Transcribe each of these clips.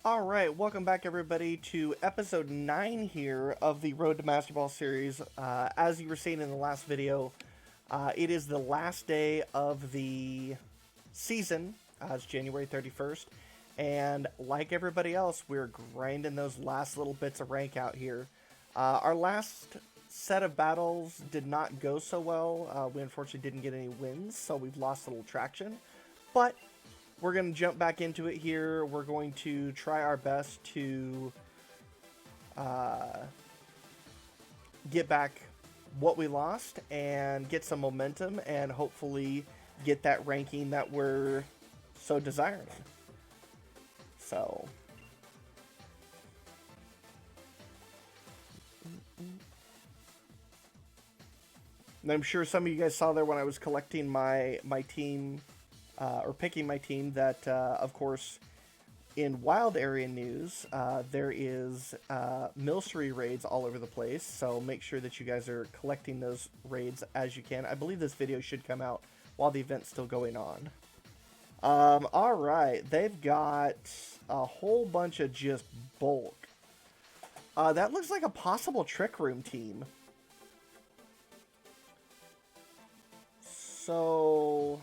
Alright, welcome back everybody to episode 9 here of the Road to Master Ball series. As you were seeing in the last video, it is the last day of the season. It's January 31st, and like everybody else, we're grinding those last little bits of rank out here. Our last set of battles did not go so well. We unfortunately didn't get any wins, so we've lost a little traction. But we're going to jump back into it here. We're going to try our best to get back what we lost and get some momentum and hopefully get that ranking that we're so desiring. So and I'm sure some of you guys saw there when I was collecting my team or picking my team that, of course, in wild area news, there is Milcery raids all over the place, so make sure that you guys are collecting those raids as you can. I believe this video should come out while the event's still going on. Alright, they've got a whole bunch of just bulk. That looks like a possible Trick Room team. So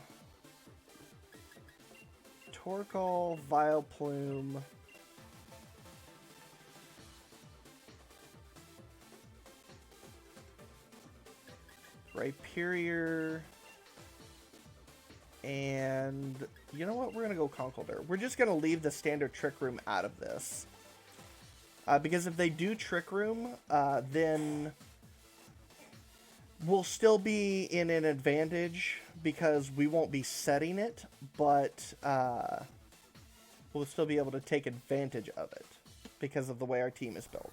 Torkoal, Vileplume, Rhyperior, and you know what? We're going to go Conkeldurr. We're just going to leave the standard Trick Room out of this. Because if they do Trick Room, then we'll still be in an advantage because we won't be setting it, but we'll still be able to take advantage of it because of the way our team is built.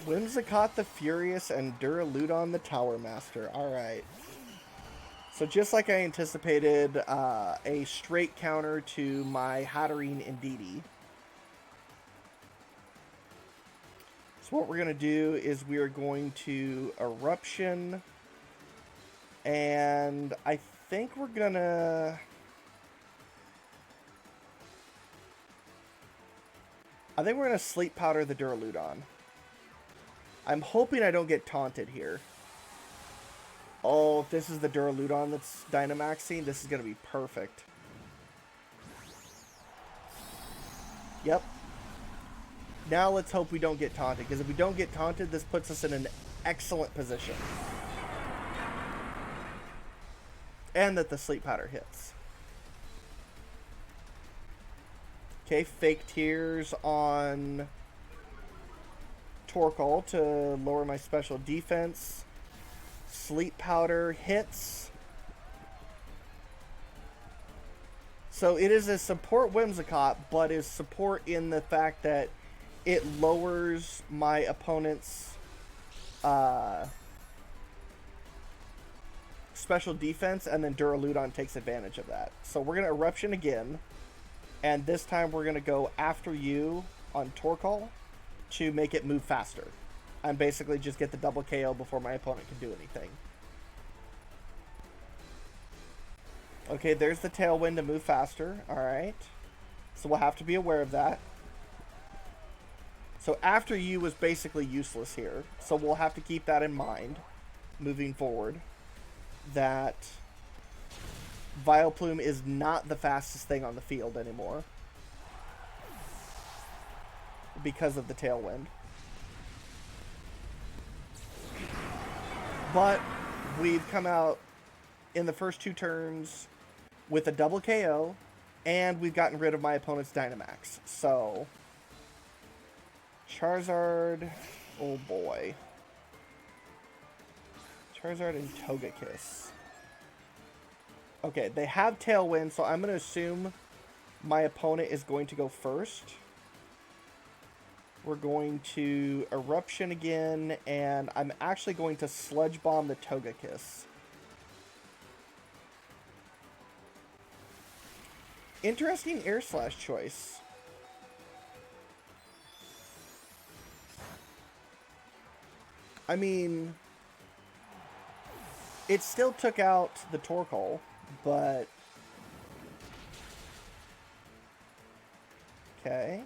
Whimsicott the Furious and Duraludon the Tower Master. Alright. So just like I anticipated, a straight counter to my Hatterene Indeedee. So what we're going to do is we are going to Eruption. And I think we're going to... Sleep Powder the Duraludon. I'm hoping I don't get taunted here. Oh, if this is the Duraludon that's Dynamaxing, this is going to be perfect. Yep. Now let's hope we don't get taunted, because if we don't get taunted, this puts us in an excellent position. And that the Sleep Powder hits. Okay, Fake Tears on Torkoal to lower my special defense. Sleep Powder hits. So it is a support Whimsicott, but is support in the fact that it lowers my opponent's special defense, and then Duraludon takes advantage of that. So we're going to Eruption again, and this time we're going to go after you on Torkoal to make it move faster. And basically just get the double KO before my opponent can do anything. Okay, there's the Tailwind to move faster. Alright. So we'll have to be aware of that. So after you was basically useless here. So we'll have to keep that in mind moving forward. That Vileplume is not the fastest thing on the field anymore. Because of the Tailwind. But we've come out in the first two turns with a double KO, and we've gotten rid of my opponent's Dynamax. So, Charizard, oh boy. Charizard and Togekiss. Okay, they have Tailwind, so I'm going to assume my opponent is going to go first. We're going to Eruption again, and I'm actually going to Sludge Bomb the Togekiss. Interesting Air Slash choice. I mean, it still took out the Torkoal, but... Okay.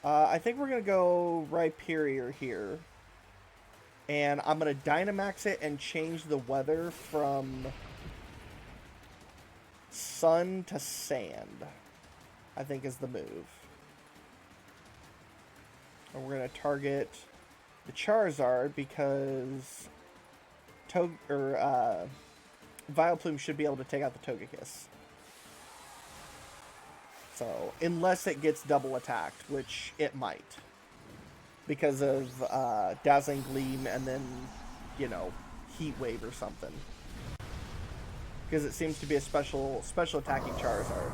I think we're going to go Rhyperior here. And I'm going to Dynamax it and change the weather from sun to sand, I think is the move. And we're going to target the Charizard because Vileplume should be able to take out the Togekiss. So, unless it gets double attacked, which it might. Because of Dazzling Gleam and then, you know, Heat Wave or something. Because it seems to be a special attacking Charizard.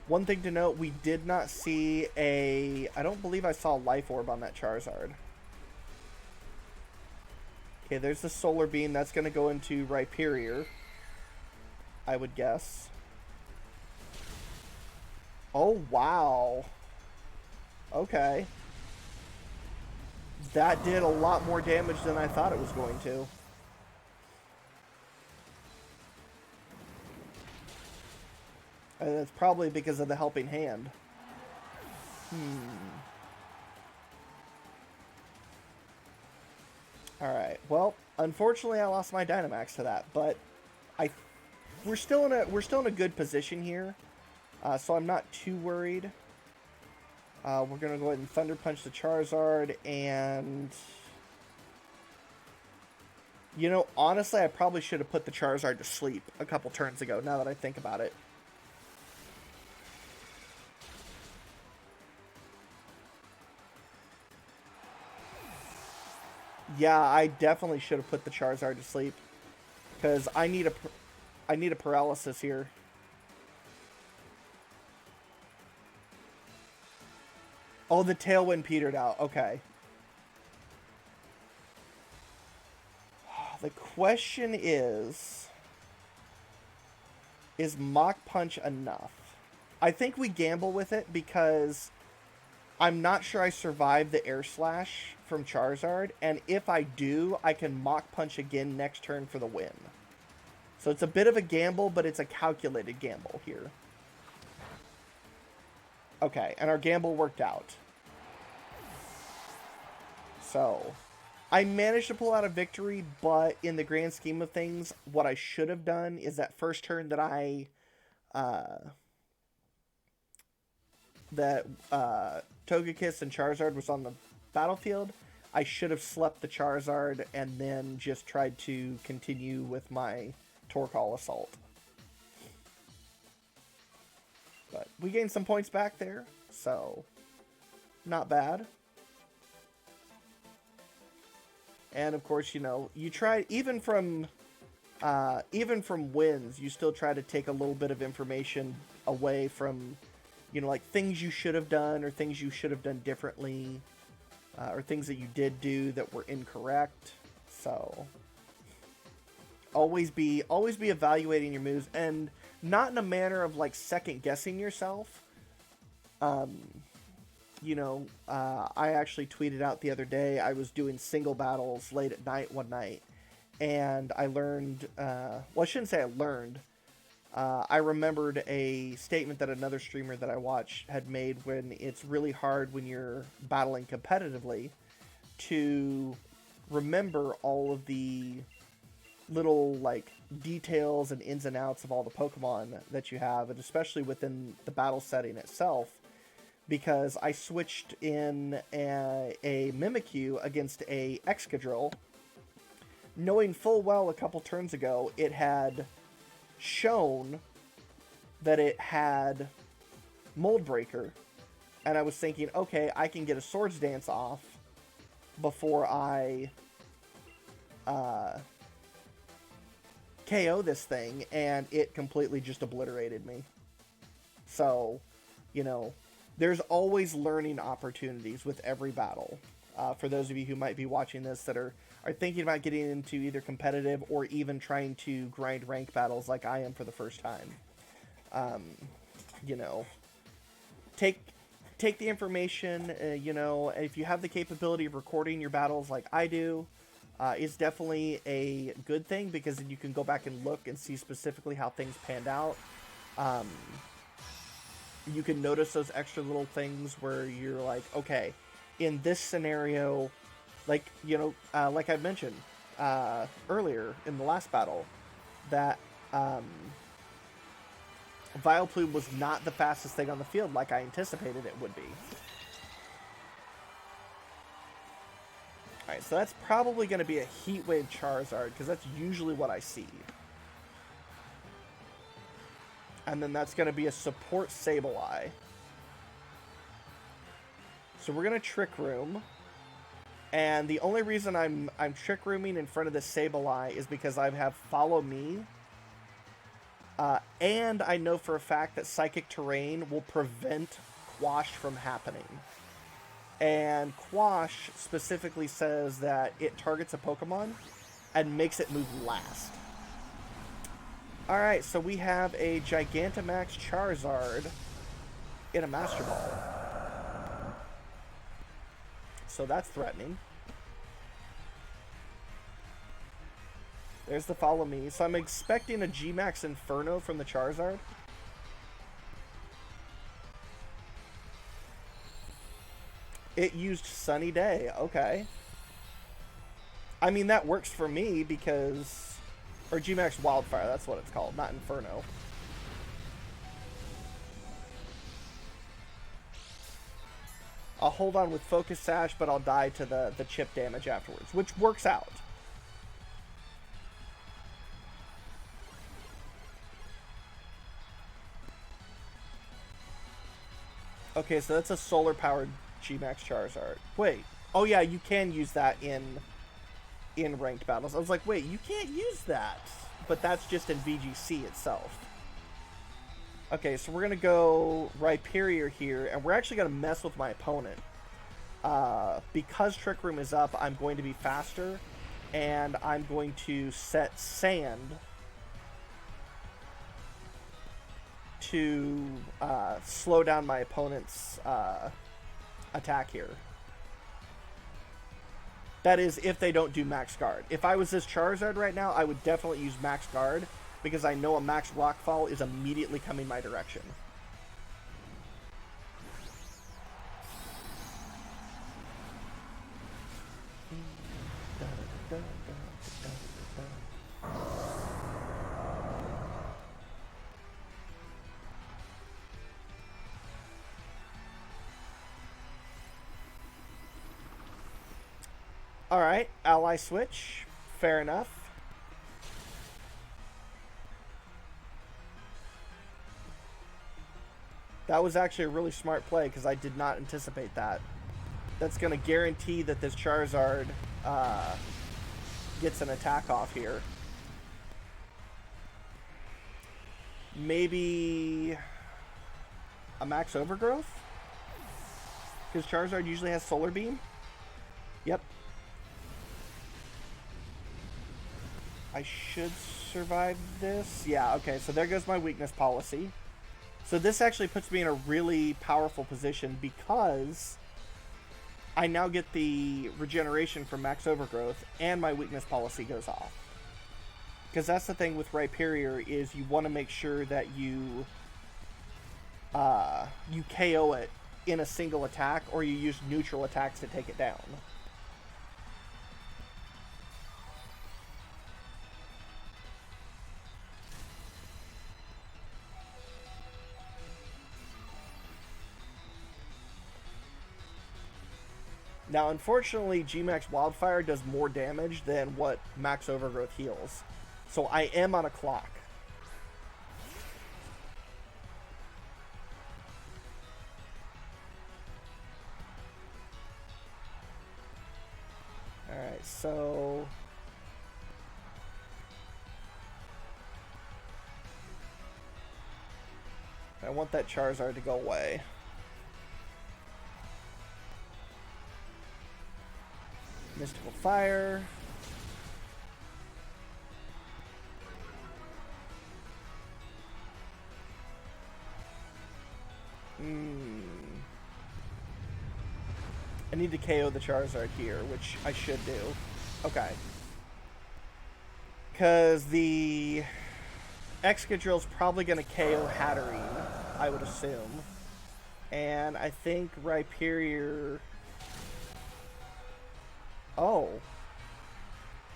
One thing to note, we did not see I don't believe I saw a Life Orb on that Charizard. Okay, there's the Solar Beam. That's going to go into Rhyperior, I would guess. Oh, wow. Okay. That did a lot more damage than I thought it was going to. And it's probably because of the Helping Hand. Alright, well, unfortunately I lost my Dynamax to that, but we're still in a good position here. So I'm not too worried. We're going to go ahead and Thunder Punch the Charizard, and... You know, honestly, I probably should have put the Charizard to sleep a couple turns ago, now that I think about it. Yeah, I definitely should have put the Charizard to sleep. Because I need a paralysis here. Oh, the Tailwind petered out. Okay. The question is Mach Punch enough? I think we gamble with it because I'm not sure I survived the Air Slash from Charizard, and if I do, I can Mach Punch again next turn for the win. So it's a bit of a gamble, but it's a calculated gamble here. Okay, and our gamble worked out. So, I managed to pull out a victory, but in the grand scheme of things, what I should have done is that first turn that Togekiss and Charizard was on the battlefield, I should have slept the Charizard and then just tried to continue with my Torkoal Assault. But we gained some points back there, so not bad. And of course, you know, you try even from wins, you still try to take a little bit of information away from, you know, like things you should have done or things you should have done differently, or things that you did do that were incorrect. So always be evaluating your moves, and not in a manner of like second guessing yourself. You know, I actually tweeted out the other day, I was doing single battles late at night one night, and I learned, well, I shouldn't say I learned, I remembered a statement that another streamer that I watch had made when it's really hard when you're battling competitively to remember all of the little, like, details and ins and outs of all the Pokemon that you have, and especially within the battle setting itself. Because I switched in a Mimikyu against a Excadrill, knowing full well a couple turns ago it had shown that it had Mold Breaker, and I was thinking, okay, I can get a Swords Dance off before I KO this thing, and it completely just obliterated me. So, you know, there's always learning opportunities with every battle. For those of you who might be watching this that are thinking about getting into either competitive or even trying to grind rank battles like I am for the first time. You know, take the information, you know, if you have the capability of recording your battles like I do, it's definitely a good thing, because then you can go back and look and see specifically how things panned out. You can notice those extra little things where you're like, okay, in this scenario, like, you know, like I mentioned earlier in the last battle, that Vileplume was not the fastest thing on the field like I anticipated it would be. Alright, so that's probably going to be a Heat Wave Charizard, because that's usually what I see. And then that's going to be a support Sableye. So we're going to Trick Room. And the only reason I'm Trick Rooming in front of the Sableye is because I have Follow Me. And I know for a fact that Psychic Terrain will prevent Quash from happening. And Quash specifically says that it targets a Pokemon and makes it move last. Alright, so we have a Gigantamax Charizard in a Master Ball. So that's threatening. There's the Follow Me. So I'm expecting a G-Max Inferno from the Charizard. It used Sunny Day. Okay. I mean, that works for me because... Or G-Max Wildfire, that's what it's called, not Inferno. I'll hold on with Focus Sash, but I'll die to the chip damage afterwards, which works out. Okay, so that's a solar-powered G-Max Charizard. Wait. Oh yeah, you can use that in ranked battles. I was like, wait, you can't use that. But that's just in VGC itself. Okay, so we're going to go Rhyperior here, and we're actually going to mess with my opponent. Because Trick Room is up, I'm going to be faster, and I'm going to set Sand to slow down my opponent's attack here. That is, if they don't do Max Guard. If I was this Charizard right now, I would definitely use Max Guard, because I know a Max Rockfall is immediately coming my direction. Alright, Ally Switch. Fair enough. That was actually a really smart play, because I did not anticipate that. That's going to guarantee that this Charizard gets an attack off here. Maybe a Max Overgrowth? Because Charizard usually has Solar Beam? Yep. I should survive this. Yeah, okay, so there goes my weakness policy. So this actually puts me in a really powerful position, because I now get the regeneration from Max Overgrowth, and my weakness policy goes off. Because that's the thing with Rhyperior, is you want to make sure that you KO it in a single attack, or you use neutral attacks to take it down. Now, unfortunately, G-Max Wildfire does more damage than what Max Overgrowth heals. So I am on a clock. Alright, so... I want that Charizard to go away. Mystical Fire. I need to KO the Charizard here, which I should do. Okay. Because the Excadrill's probably going to KO Hatterene, I would assume. And I think Rhyperior... Oh.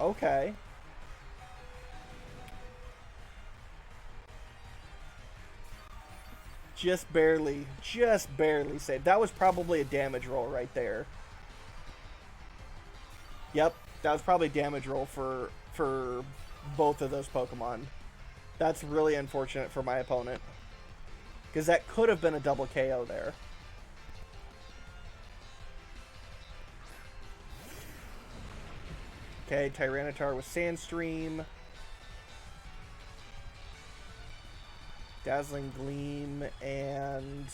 Okay. Just barely saved. That was probably a damage roll right there. Yep, that was probably a damage roll for both of those Pokemon. That's really unfortunate for my opponent. Because that could have been a double KO there. Okay, Tyranitar with Sandstream. Dazzling Gleam and...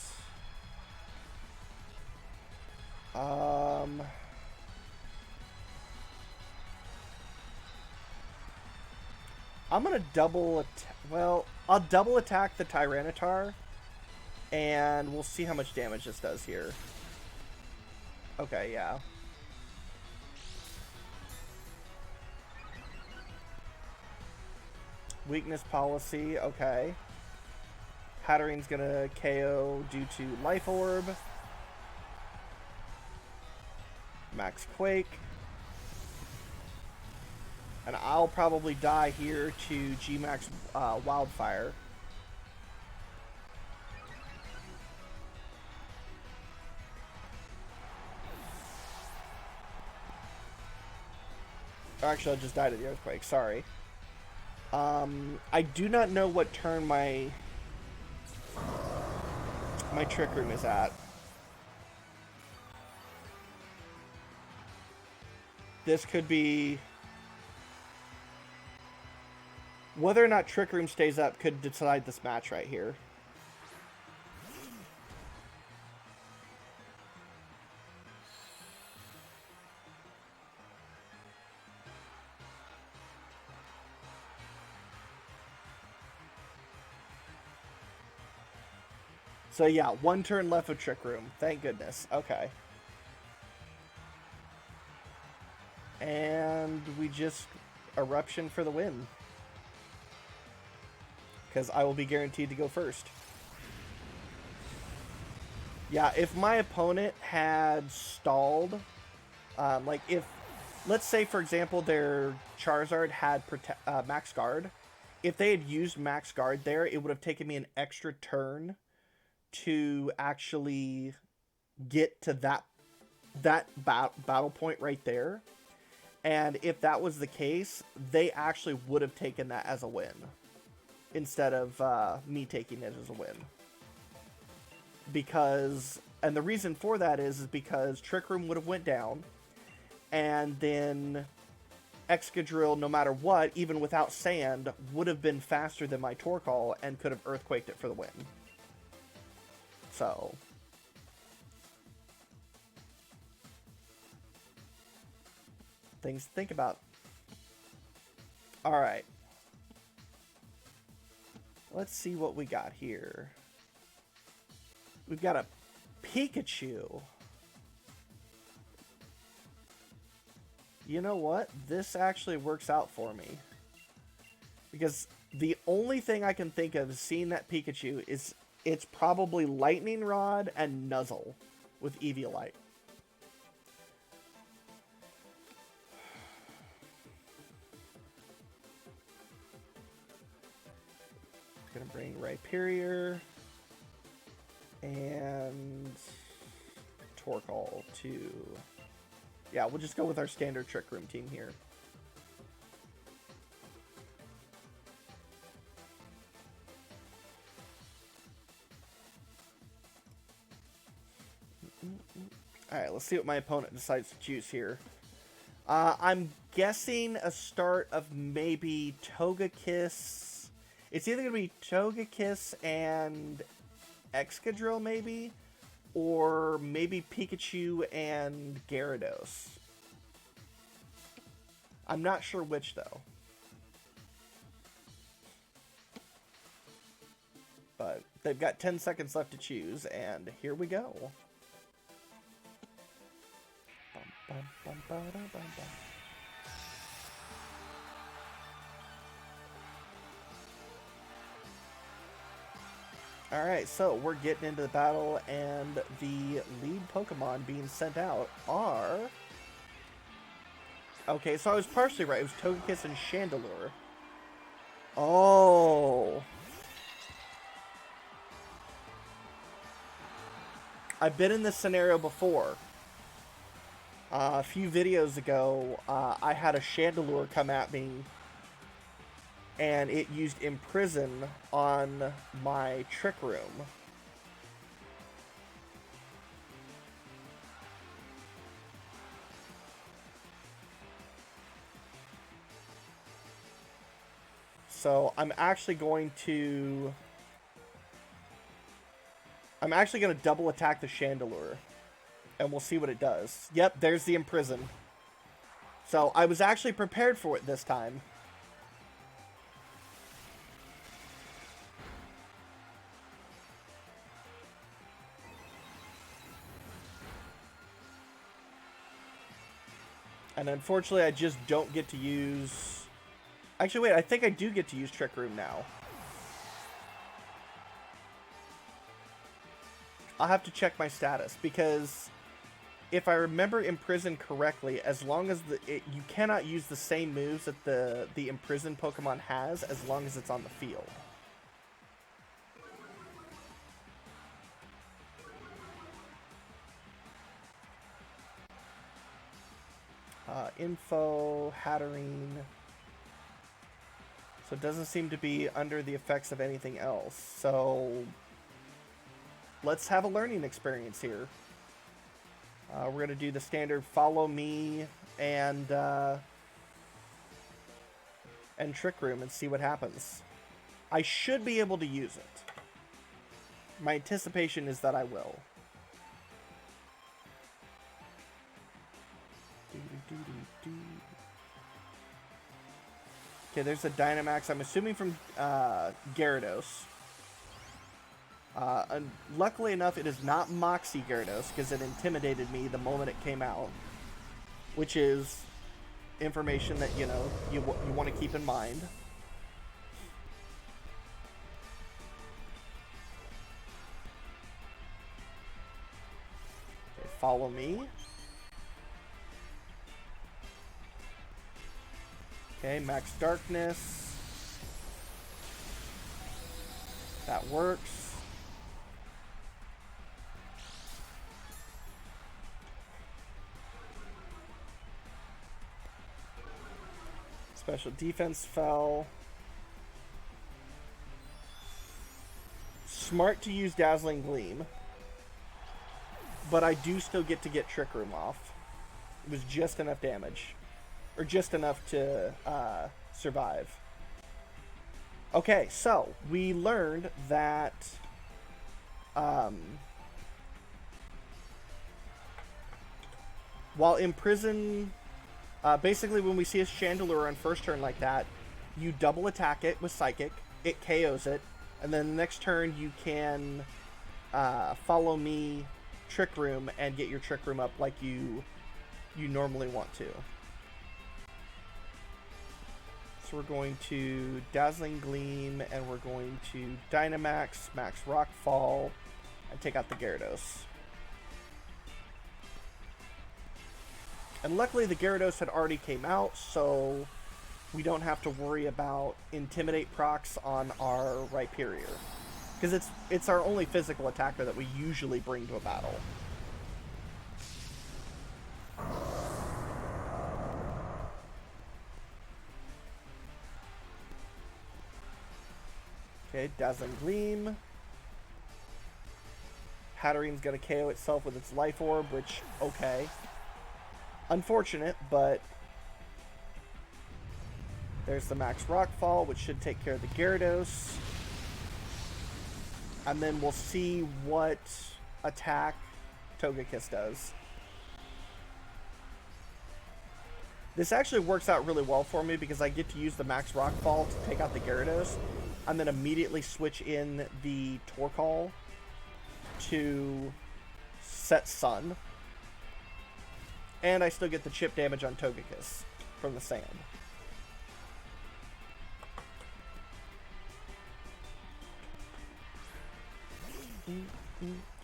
I'm gonna double attack. Well, I'll double attack the Tyranitar, and we'll see how much damage this does here. Okay, yeah. Weakness policy, okay. Hatterene's gonna KO due to Life Orb. Max Quake. And I'll probably die here to G-Max Wildfire. Actually, I just died of the Earthquake, sorry. I do not know what turn my Trick Room is at. This could be... Whether or not Trick Room stays up could decide this match right here. So yeah, one turn left of Trick Room. Thank goodness. Okay. And we just Eruption for the win. Because I will be guaranteed to go first. Yeah, if my opponent had stalled, like if, let's say for example their Charizard had Max Guard, if they had used Max Guard there, it would have taken me an extra turn to actually get to that battle point right there. And if that was the case, they actually would have taken that as a win instead of me taking it as a win. Because, and the reason for that is because Trick Room would have went down, and then Excadrill, no matter what, even without Sand, would have been faster than my Torkoal and could have Earthquaked it for the win. So, things to think about. Alright. Let's see what we got here. We've got a Pikachu. You know what? This actually works out for me. Because the only thing I can think of seeing that Pikachu is it's probably Lightning Rod and Nuzzle with Eviolite. Gonna bring Rhyperior and Torkoal to... Yeah, we'll just go with our standard Trick Room team here. Alright, let's see what my opponent decides to choose here. I'm guessing a start of maybe Togekiss. It's either going to be Togekiss and Excadrill, maybe? Or maybe Pikachu and Gyarados. I'm not sure which, though. But they've got 10 seconds left to choose, and here we go. Alright, so we're getting into the battle, and the lead Pokemon being sent out are... Okay, so I was partially right. It was Togekiss and Chandelure. Oh... I've been in this scenario before. A few videos ago, I had a Chandelure come at me, and it used Imprison on my Trick Room. So I'm actually going to double attack the Chandelure, and we'll see what it does. Yep, there's the Imprison. So I was actually prepared for it this time. And unfortunately, I just don't get to use... Actually, wait, I think I do get to use Trick Room now. I'll have to check my status, because if I remember Imprison correctly, as long as you cannot use the same moves that the Imprison Pokemon has, as long as it's on the field. Info, Hatterene. So it doesn't seem to be under the effects of anything else. So let's have a learning experience here. We're going to do the standard follow me and Trick Room and see what happens. I should be able to use it. My anticipation is that I will. Okay, there's a Dynamax. I'm assuming from Gyarados. Luckily enough, it is not Moxie Gyarados, because it intimidated me the moment it came out. Which is information that, you know, you want to keep in mind. Okay, follow me. Okay, Max Darkness. That works. Special defense fell. Smart to use Dazzling Gleam. But I do still get to get Trick Room off. It was just enough damage. Or just enough to survive. Okay, so we learned that while Imprison, basically when we see a Chandelure on first turn like that, you double attack it with Psychic, it KOs it, and then the next turn you can follow me, Trick Room, and get your Trick Room up like you normally want to. So we're going to Dazzling Gleam, and we're going to Dynamax, Max Rockfall, and take out the Gyarados. And luckily the Gyarados had already came out, so we don't have to worry about Intimidate procs on our Rhyperior. Because it's our only physical attacker that we usually bring to a battle. Okay, Dazzling Gleam. Hatterene's gonna KO itself with its Life Orb, which, okay. Unfortunate, but there's the Max Rockfall, which should take care of the Gyarados. And then we'll see what attack Togekiss does. This actually works out really well for me because I get to use the Max Rockfall to take out the Gyarados, and then immediately switch in the Torkoal to set Sun. And I still get the chip damage on Togekiss from the sand.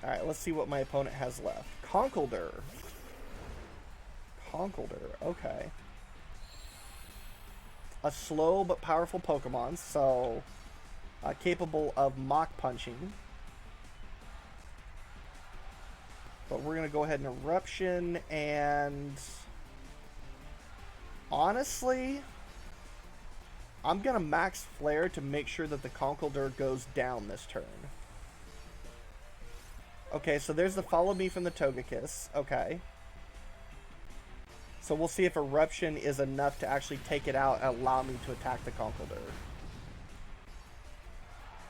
Alright, let's see what my opponent has left. Conkeldurr. Conkeldurr, okay. A slow but powerful Pokemon, so capable of Mach Punching. But we're going to go ahead and Eruption, and honestly, I'm going to Max Flare to make sure that the Conkeldurr goes down this turn. Okay, so there's the Follow Me from the Togekiss. Okay. So we'll see if Eruption is enough to actually take it out and allow me to attack the Conkeldurr.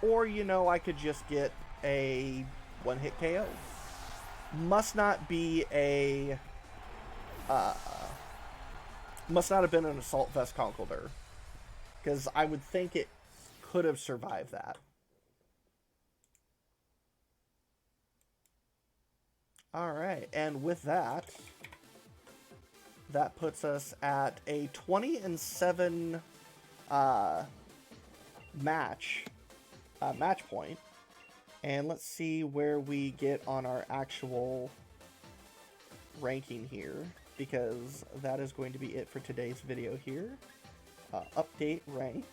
Or, you know, I could just get a one-hit KO. Must not be a... must not have been an Assault Vest Conkeldurr. Because I would think it could have survived that. Alright, and with that... that puts us at a 20-7 match point. And let's see where we get on our actual ranking here, because that is going to be it for today's video here. Update rank.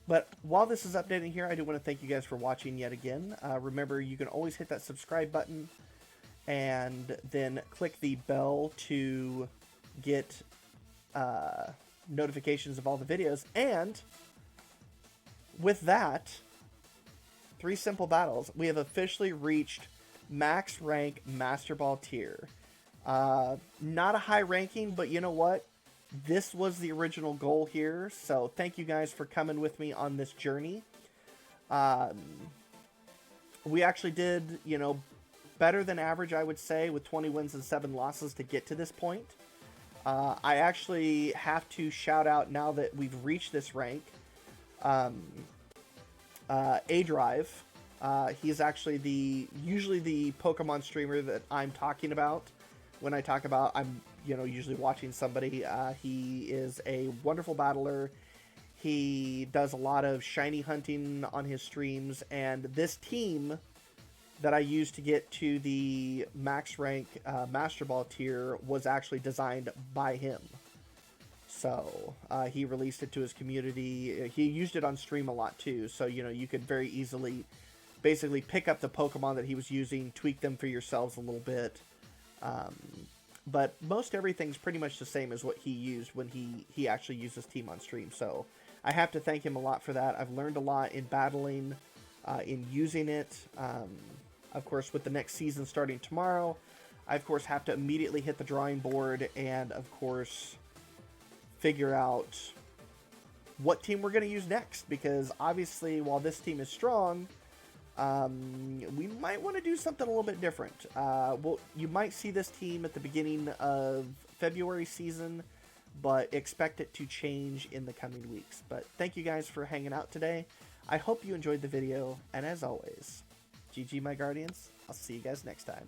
But while this is updating here, I do want to thank you guys for watching yet again. Remember, you can always hit that subscribe button and then click the bell to get notifications of all the videos. And with that, 3 simple battles. We have officially reached max rank Master Ball tier. Not a high ranking, but you know what? This was the original goal here. So thank you guys for coming with me on this journey. We actually did, you know, better than average, I would say, with 20 wins and 7 losses to get to this point. I actually have to shout out, now that we've reached this rank, A-Drive. He's actually usually the Pokemon streamer that I'm talking about. When I talk about, I'm, you know, usually watching somebody. He is a wonderful battler. He does a lot of shiny hunting on his streams, and this team that I used to get to the max rank Master Ball tier was actually designed by him. So he released it to his community. He used it on stream a lot too, so you know, you could very easily basically pick up the Pokemon that he was using, tweak them for yourselves a little bit. But most everything's pretty much the same as what he used when he actually used his team on stream. So I have to thank him a lot for that. I've learned a lot in battling, in using it. Of course, with the next season starting tomorrow, I, of course, have to immediately hit the drawing board and, of course, figure out what team we're going to use next. Because, obviously, while this team is strong, we might want to do something a little bit different. Well, you might see this team at the beginning of February season, but expect it to change in the coming weeks. But thank you guys for hanging out today. I hope you enjoyed the video, and as always, GG, my Guardians. I'll see you guys next time.